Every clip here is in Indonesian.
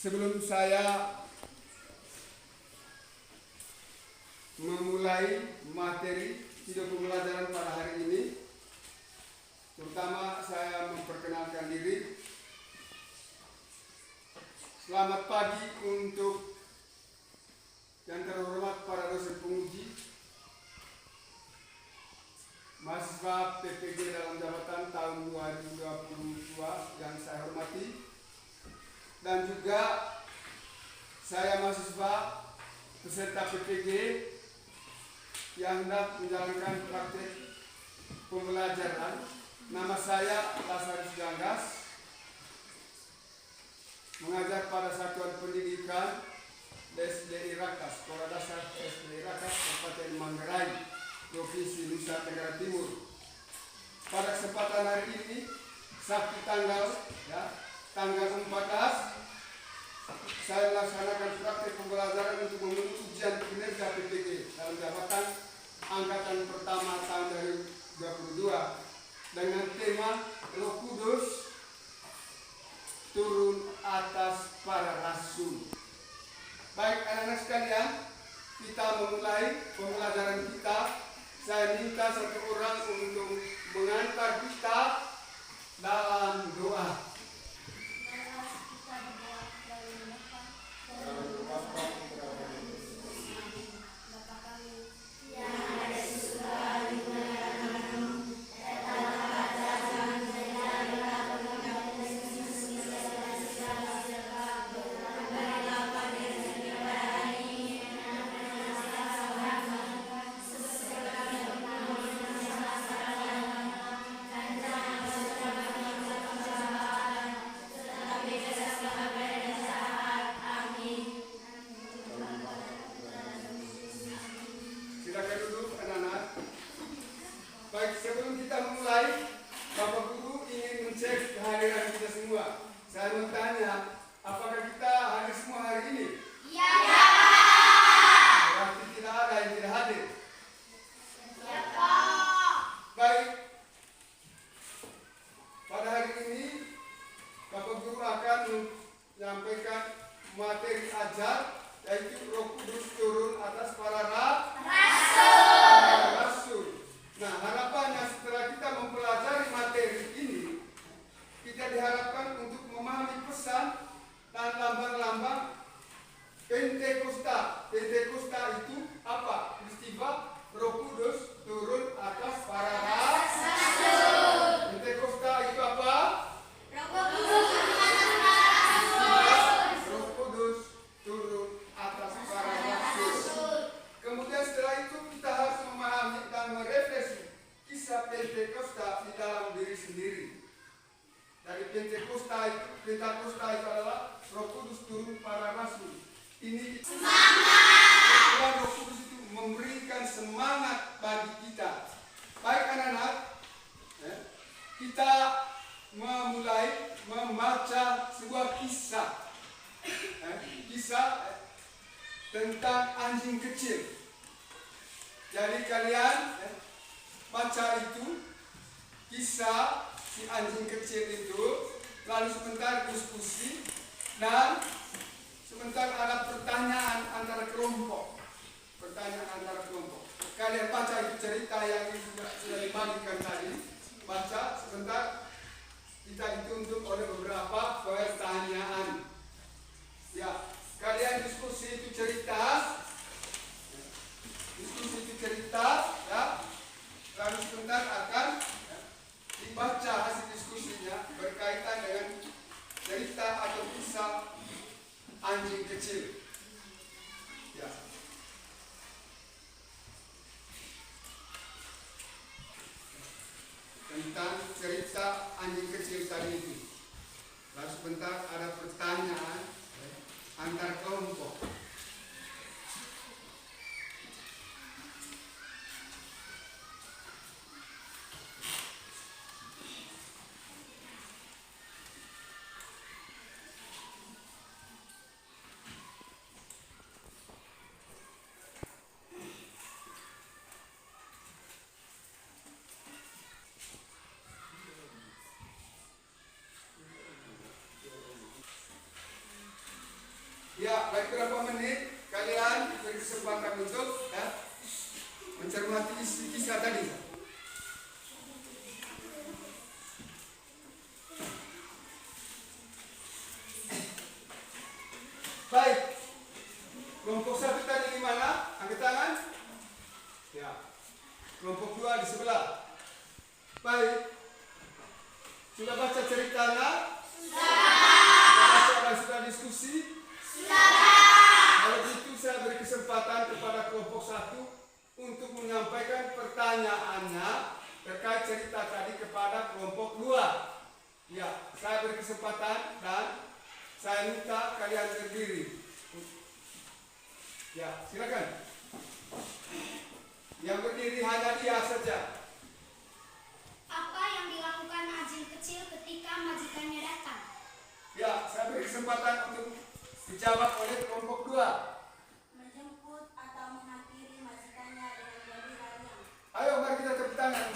Sebelum saya memulai materi video pembelajaran pada hari ini, terutama saya memperkenalkan diri. Selamat pagi untuk yang terhormat para dosen penguji, mahasiswa PPG dalam jabatan tahun 2022 yang saya hormati, dan juga saya mahasiswa peserta PPG yang hendak menjalankan praktek pembelajaran. Nama saya Lasaris Ganggas, mengajar pada Satuan Pendidikan SDI Rakas, Sekolah Dasar SDI Rakas, Kabupaten Manggarai, Provinsi Nusa Tenggara Timur. Pada kesempatan hari ini, Sabtu tanggal 14, saya melaksanakan praktek pembelajaran untuk memenuhi ujian kinerja PPG dalam jabatan angkatan pertama tahun 2022 dengan tema Roh Kudus turun atas para rasul. Baik anak-anak sekalian, kita memulai pembelajaran kita. Saya minta satu orang untuk mengantar kita dalam doa. Baik, sebelum kita mulai, Bapak Guru ingin mencek kehadiran kita semua. Saya mau tanya, apakah kita hadir semua hari ini? Iya. Berarti tidak ada yang tidak hadir. Iya, Pak. Baik, pada hari ini Bapak Guru akan menyampaikan materi ajar, yaitu Roh Kudus turun atas para rasul. Nah, harapannya setelah kita mempelajari materi ini, kita diharapkan untuk memahami pesan dan lambang-lambang Pentakosta. Pentakosta itu apa? Peristiwa Roh Kudus turun atas para rasul. Pentakosta itu apa? Roh Kudus turun atas para rasul. Kemudian setelah itu kita harus memahami dan merefleksi kisah Pentakosta di dalam diri sendiri. Dari Pentakosta itu adalah Roh Kudus turun para rasul. Ini semangat. Roh Kudus itu memberikan semangat bagi kita. Baik anak-anak, kita memulai membaca sebuah kisah. Kisah tentang anjing kecil. Jadi kalian baca itu, kisah si anjing kecil itu, lalu sebentar diskusi, dan sebentar ada pertanyaan antara kelompok. Kalian baca itu cerita yang sudah dibagikan tadi. Baca sebentar, kita dituntut oleh beberapa pertanyaan. Ya, kalian diskusi itu cerita, ya. Lalu sebentar akan dibaca hasil diskusinya berkaitan dengan cerita atau kisah anjing kecil. Ya. Tentang cerita anjing kecil tadi itu. Lalu sebentar ada pertanyaan antar kelompok. beberapa menit kalian beri kesempatan untuk mencermati isi kisah tadi. Baik, kelompok 1 tadi di mana? Angkat tangan. Ya. Kelompok 2 di sebelah. Baik. Sudah baca ceritanya? Sudah baca dan sudah diskusi? Kalau gitu saya beri kesempatan kepada kelompok 1 untuk menyampaikan pertanyaannya terkait cerita tadi kepada kelompok 2. Ya, saya beri kesempatan dan saya minta kalian berdiri. Ya, silakan. Yang berdiri hanya dia saja. Apa yang dilakukan anjing kecil ketika majikannya datang? Ya, saya beri kesempatan untuk dijawab oleh kelompok 2. Menjemput atau menghampiri majikannya dengan gembira riang. Ayo, mari kita tepuk tangan.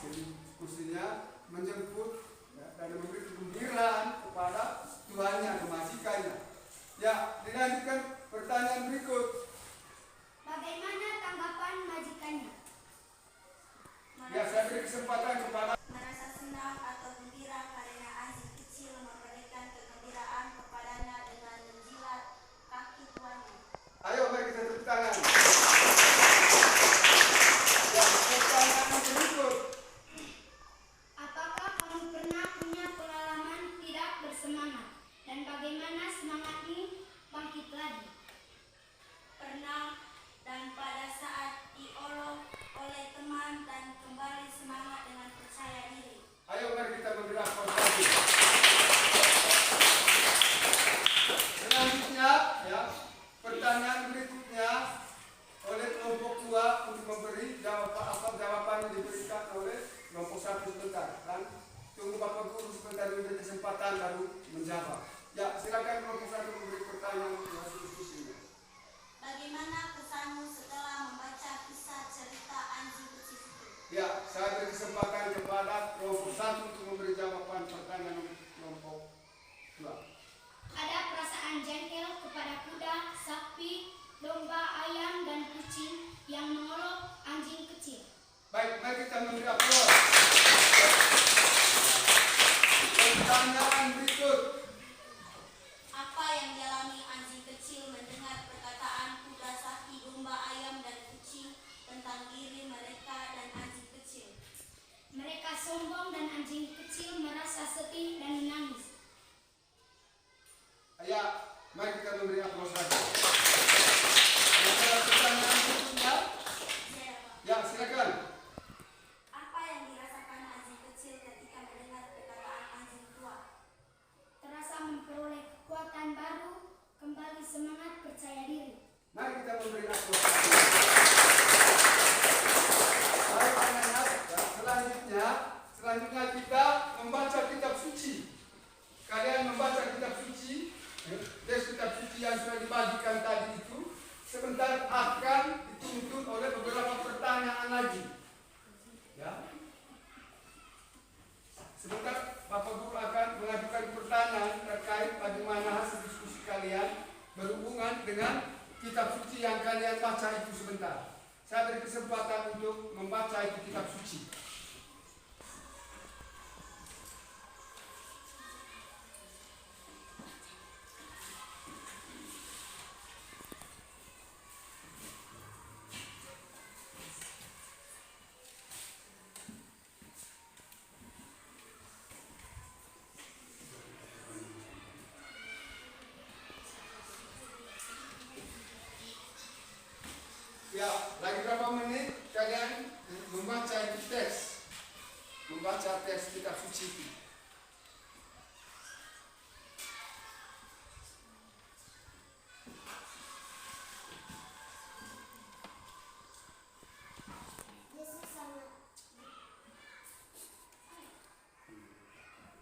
Diskusinya menjemput dan memberi kegembiraan kepada tuannya, majikannya. Ya, dilanjutkan pertanyaan berikut. Bagaimana tanggapan majikannya? Ya, saya beri kesempatan kepada. Merasa senang atau gembira karena anjing kecil memberikan kegembiraan kepadanya dengan menjilat kaki tuannya. Ayo, mari kita tepuk tangan. Ya, pertanyaan berikut. Apakah kamu pernah punya pengalaman tidak bersemangat? Dan bagaimana semangat ini bangkit lagi? Pernah, dan pada saat diolok oleh teman dan kembali semangat dengan percaya diri. Ayo, mari kita memberi aplaus lagi. Selanjutnya, ya, pertanyaan berikutnya oleh kelompok 2 untuk memberi jawaban yang diberikan oleh kelompok 1 sebentar. Dan tunggu Bapak Guru sebentar memberi kesempatan baru menjawab. Ya, silakan kelompok 1 memberi pertanyaan hasil diskusinya. Bagaimana kesanmu setelah membaca kisah cerita anjing kecil itu? Ya, saya beri kesempatan kepada kelompok 1 untuk memberi jawaban pertanyaan kelompok 2. Ada perasaan jengkel kepada kuda, sapi, domba, ayam, dan kucing yang mengolok anjing kecil. Baik, mari kita memberi aplaus. Pertanyaan berikut. Apa yang dialami anjing kecil mendengar perkataan kuda, sapi, domba, ayam, dan kucing tentang diri mereka dan anjing kecil? Mereka sombong dan anjing kecil merasa sedih dan menangis. Ya, mari kita memberi aplaus lagi. Ada pertanyaan berikutnya? Ya, silakan. Apa yang dirasakan anjing kecil ketika mendengar perkataan anjing tua? Terasa memperoleh kekuatan baru, kembali semangat, percaya diri. Mari kita memberi aplaus lagi. Baik, anak-anak, selanjutnya kita membaca kitab suci. Kalian membaca kitab suci, teks kitab suci yang sudah dibagikan tadi itu, sebentar akan dituntut oleh beberapa pertanyaan lagi. Ya. Sebentar Bapak Guru akan mengajukan pertanyaan terkait bagaimana hasil diskusi kalian berhubungan dengan kitab suci yang kalian baca itu sebentar. Saya beri kesempatan untuk membaca itu kitab suci. Ya, lagi berapa menit kalian membaca itu teks, membaca teks kitab suci itu.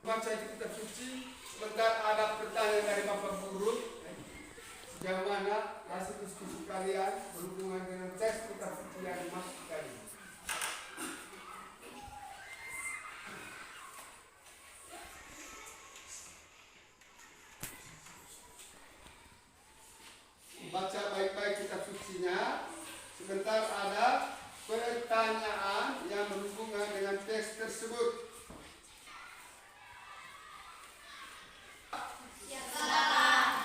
Baca itu kitab suci, sebentar ada pertanyaan dari Bapak Guru. Sejauh mana hasil diskusi kalian berhubungan dengan teks kitab suci yang dimaksud tadi? pertanyaan yang berhubungan dengan teks tersebut.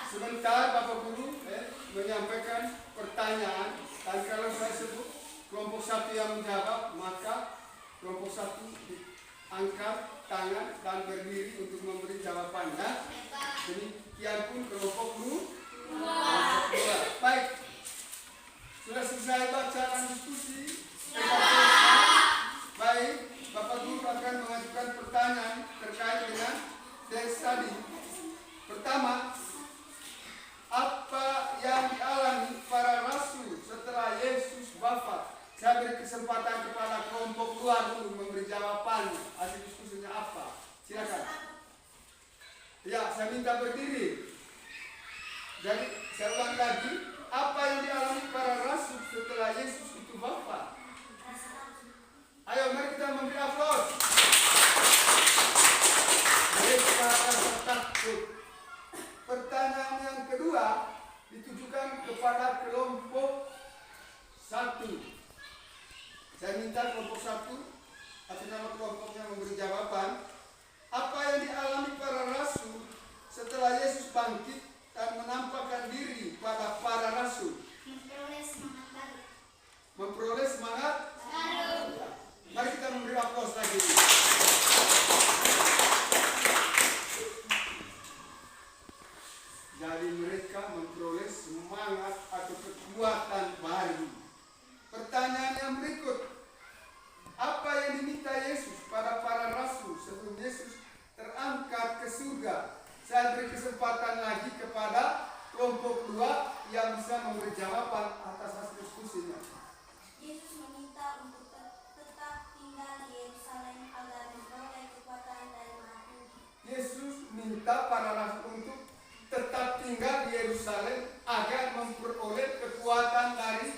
Sebentar Bapak Guru menyampaikan pertanyaan, dan kalau saya sebut kelompok satu yang menjawab, maka kelompok satu angkat tangan dan berdiri untuk memberi jawabannya. Demikian pun kelompok dua. Baik, sudah selesai baca dan diskusi? Baik, Bapak Guru akan mengajukan pertanyaan terkait dengan teks tadi. Pertama, apa yang dialami para rasul setelah Yesus wafat? Saya beri kesempatan kepada kelompok luar dulu memberi jawabannya. Hasil diskusinya apa? Silakan. Ya, saya minta berdiri. Jadi, saya ulang lagi. Apa yang dialami para rasul setelah Yesus itu wafat? Ayo, mari kita memberi aplaus. Mereka rasa takut. Pertanyaan yang kedua ditujukan kepada kelompok satu. Saya minta kelompok satu atas nama kelompoknya memberi jawaban. Apa yang dialami para rasul setelah Yesus bangkit dan menampakkan diri pada para rasul? Memperoleh semangat baru. Memperoleh semangat baru. Ya. Mari kita memberi aplaus lagi. Jadi mereka memperoleh semangat atau kekuatan baru. Pertanyaan yang berikut, apa yang diminta Yesus pada para rasul sebelum Yesus terangkat ke surga? Saya beri kesempatan lagi kepada kelompok dua yang bisa memberi jawaban atas hasil diskusinya. Yesus meminta untuk tetap tinggal di Yerusalem agar memperoleh kekuatan dari Maha Tinggi. Yesus minta para rasul untuk tetap tinggal di Yerusalem agar memperoleh kekuatan dari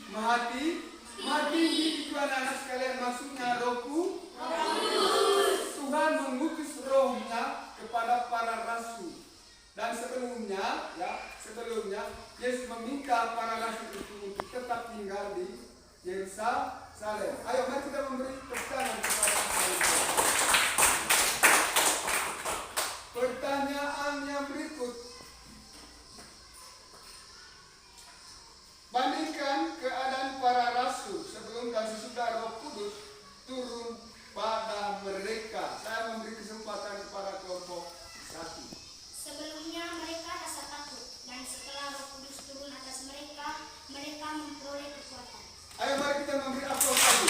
Maha Tinggi. Itu anak-anak sekalian, maksudnya Roh Kudus. Tuhan mengutus Rohnya kepada para rasul. Dan sebelumnya Yesus meminta para rasul itu untuk tetap tinggal di Yerusalem. Ayo mari kita memberi tepuk tangan kepada mereka. Pertanyaan yang berikut, bandingkan keadaan para rasul sebelum dan sesudah Roh Kudus turun pada mereka. Saya memberi kesempatan kepada kelompok satu. Sebelumnya mereka rasa takut, dan setelah Roh Kudus turun atas mereka, mereka memperoleh kekuatan. Ayo mari kita memberi aplaus lagi.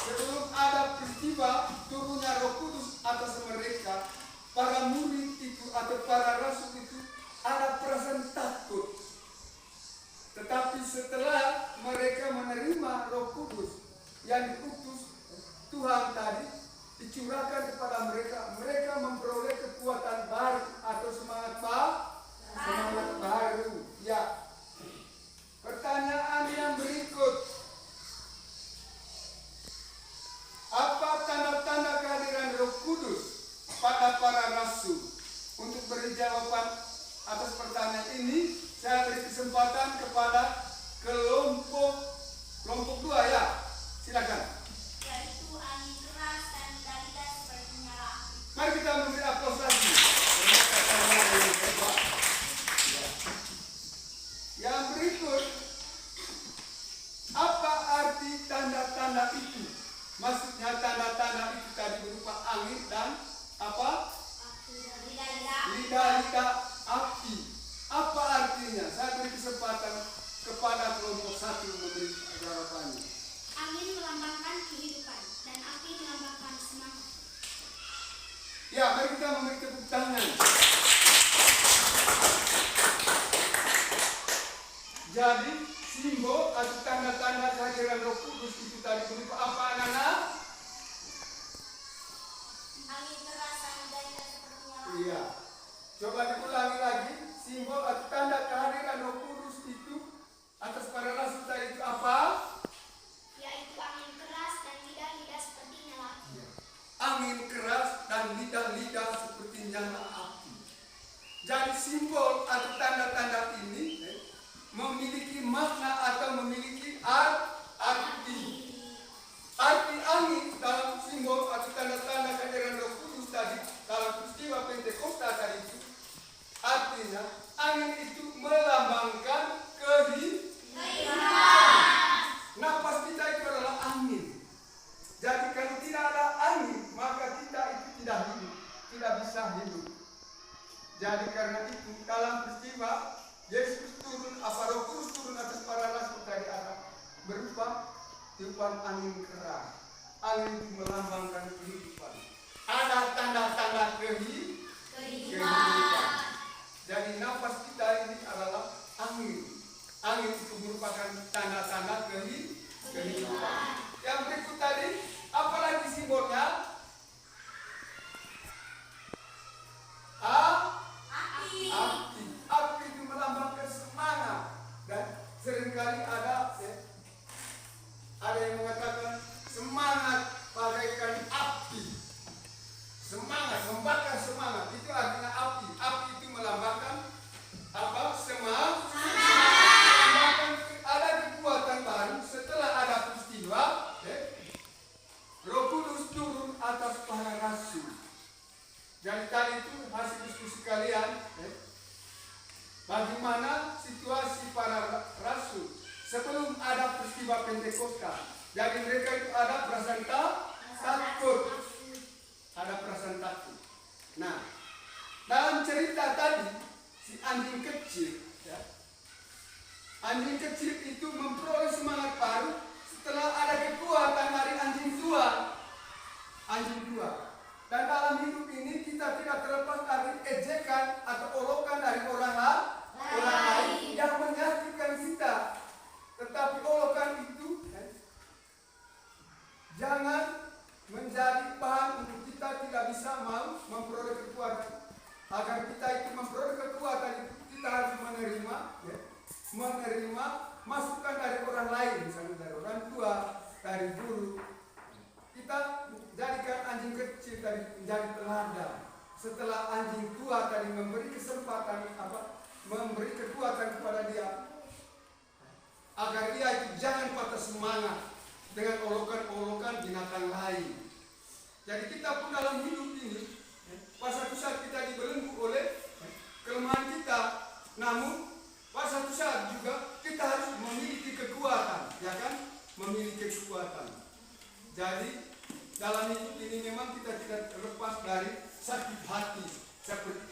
Sebelum ada peristiwa turunnya Roh Kudus atas mereka, para murid itu atau para rasul itu ada perasaan takut. Tetapi setelah mereka menerima Roh Kudus yang diutus Tuhan tadi dicurahkan kepada mereka, mereka memperoleh kekuatan baru atau semangat baru. Ya. Pertanyaan yang berikut, apa tanda-tanda kehadiran Roh Kudus pada para rasul? Untuk beri jawaban atas pertanyaan ini, saya beri kesempatan kepada kelompok dua ya. Silakan. Yaitu angin keras dan lidah seperti nyala api. Mari kita memberi aplaus lagi. Yang berikut, apa arti tanda-tanda itu? Maksudnya tanda-tanda itu tadi berupa angin dan apa? Lidah api. Apa artinya? Saya beri kesempatan kepada kelompok satu memberi jawabannya. Angin melambangkan kehidupan dan api melambangkan semangat. Ya, mari kita memberi tepuk tangan. Jadi simbol atau tanda-tanda kehadiran Roh Kudus itu tadi berupa apa, anak-anak? Angin keras dan lidah seperti nyala api. Iya. Coba diulangi lagi. Simbol atau tanda kehadiran Roh Kudus itu atas para rasul tadi itu apa? Yaitu angin keras dan lidah seperti nyala api. Angin keras dan lidah seperti nyala api. Jadi simbol atau tanda-tanda ini memiliki makna atau memiliki tiupan angin keras. Angin itu melambangkan kehidupan. Ada tanda-tanda kehidupan. Jadi nafas kita ini adalah angin. Angin itu merupakan tanda-tanda kehidupan. Yang berikut tadi, apalagi simbolnya? Api. Api itu melambangkan semangat. Dan seringkali ada yang mengatakan semangat bagaikan api. Semangat, membakar semangat. Itu artinya api. Api itu melambangkan apa? Semangat. Melambangkan ada kekuatan baru setelah ada peristiwa. Roh Kudus turun atas para rasul. Jadi tadi itu hasil diskusi kalian. Bagaimana situasi para rasul sebelum ada peristiwa Pentakosta. Jadi mereka itu ada perasaan takut. Ada perasaan takut. Nah, dalam cerita tadi si anjing kecil, anjing kecil itu memperoleh semangat baru setelah ada kekuatan dari anjing tua. Dan dalam hidup ini kita tidak terlepas dari ejekan atau olokan dari orang lain yang menyakitkan kita. Tetapi olokan itu jangan menjadi bahan untuk kita tidak bisa mau memperoleh kekuatan. Agar kita itu memperoleh kekuatan itu kita harus menerima masukan dari orang lain, misalnya dari orang tua, dari guru. Kita jadikan anjing kecil tadi menjadi teladan. Setelah anjing tua tadi memberi kesempatan memberi kekuatan kepada dia, agar dia itu jangan patah semangat dengan olokan-olokan binatang lain. Jadi kita pun dalam hidup ini, pada satu saat kita dibelenggu oleh kelemahan kita, namun pada satu saat juga kita harus memiliki kekuatan, ya kan? Memiliki kekuatan. Jadi dalam hidup ini memang kita tidak terlepas dari sakit hati, seperti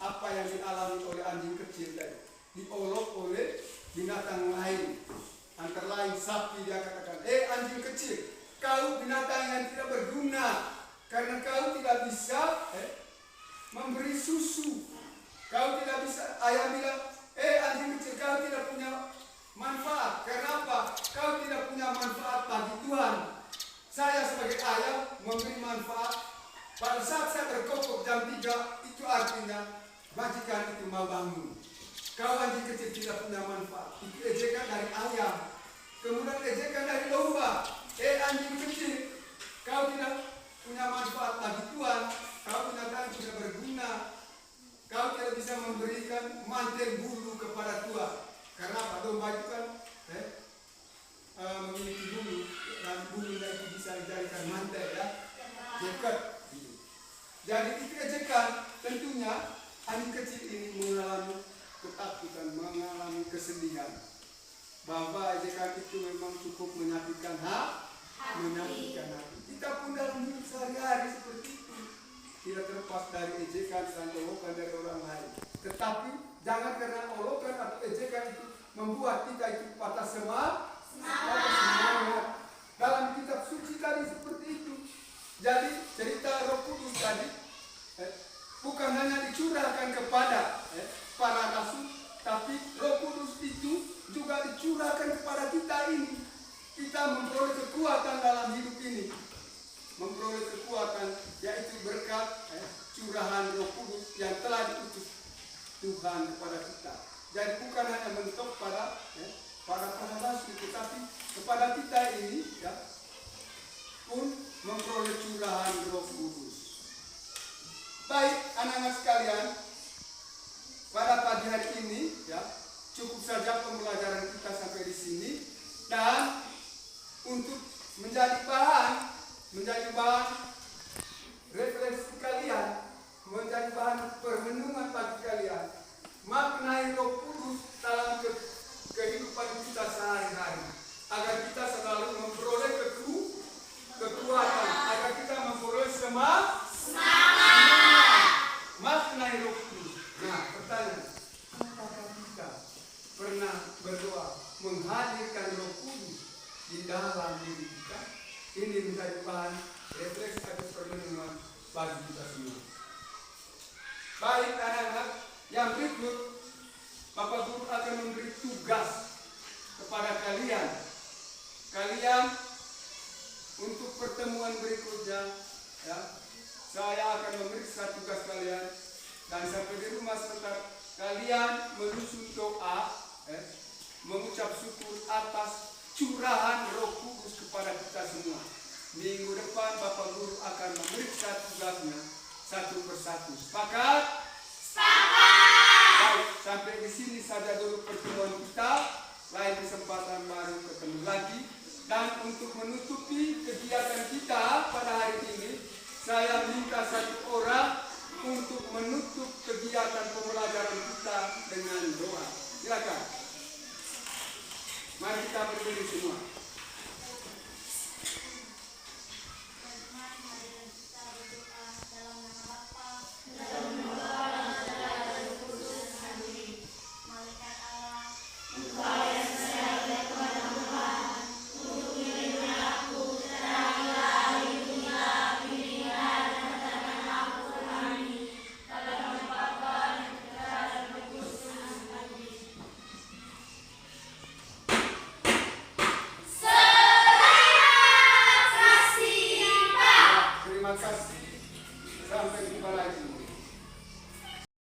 apa yang dialami oleh anjing kecil tadi, diolok oleh binatang lain. Antara lain sapi, dia katakan, anjing kecil, kau binatang yang tidak berguna, karena kau tidak bisa memberi susu. Kau tidak bisa, ayah bilang, anjing kecil, kau tidak punya manfaat. Karena apa? Kau tidak punya manfaat bagi Tuhan. Saya sebagai ayah memberi manfaat. Pada saat saya berkokok jam 3, itu artinya majikan itu mau bangun. Kau anjing kecil tidak punya manfaat. Itu ejekan dari ayam. Kemudian ejekan dari domba. Anjing kecil, kau tidak punya manfaat bagi Tuhan. Kau binatang tidak berguna. Kau tidak bisa memberikan mantel bulu kepada Tuhan. Karena apa? Domba itu kan memiliki bulu. Dan bulunya itu bisa dijadikan mantel, ya. Dekat. Jadi itu ejekan. Tentunya anjing kecil ini mengalami ketakutan, mengalami kesedihan. Bahwa ejekan itu memang cukup menyakitkan hati. Kita pun dalam hidup sehari-hari seperti itu. Tidak terlepas dari ejekan dan olokan dari orang lain. Tetapi jangan karena olokan atau ejekan itu membuat kita itu patah semangat. Dalam kitab suci tadi seperti itu. Jadi cerita Roh Kudus tadi bukan hanya dicurahkan kepada para rasul, tapi Roh Kudus itu juga dicurahkan kepada kita ini. Kita memperoleh kekuatan dalam hidup ini. Memperoleh kekuatan yaitu berkat curahan Roh Kudus yang telah diutus Tuhan kepada kita. Jadi bukan hanya mentok pada para rasul, tetapi kepada kita ini pun memperoleh curahan Roh Kudus. Baik anak-anak sekalian, pada pagi hari ini cukup saja pembelajaran kita sampai di sini, dan untuk menjadi bahan refleksi kalian, menjadi bahan permenungan bagi kalian, maknai Roh Kudus dalam kehidupan kita sehari-hari, agar kita selalu memperoleh kekuatan, agar kita memperoleh semangat. Maknai Roh Kudus. Nah, pertanyaan, apakah kita pernah berdoa menghadirkan Roh Kudus di dalam ini menjadi bahan refleksi atau perlindungan bagi kita semua. Baik anak-anak, yang berikut Bapak Guru akan memberi tugas kepada kalian. Kalian untuk pertemuan berikutnya, ya, saya akan memeriksa tugas kalian dan sampai di rumah sebentar kalian menyusun doa, mengucap syukur atas curahan Roh Kudus kepada kita semua. Minggu depan Bapak Guru akan memeriksa tugasnya satu persatu. Sepakat? Sepakat. Baik, sampai di sini saja dulu pertemuan kita. Lain kesempatan baru ketemu lagi. Dan untuk menutupi kegiatan kita pada hari ini, saya minta satu orang untuk menutup kegiatan pembelajaran kita dengan doa. Silakan. Mari kita berdiri semua.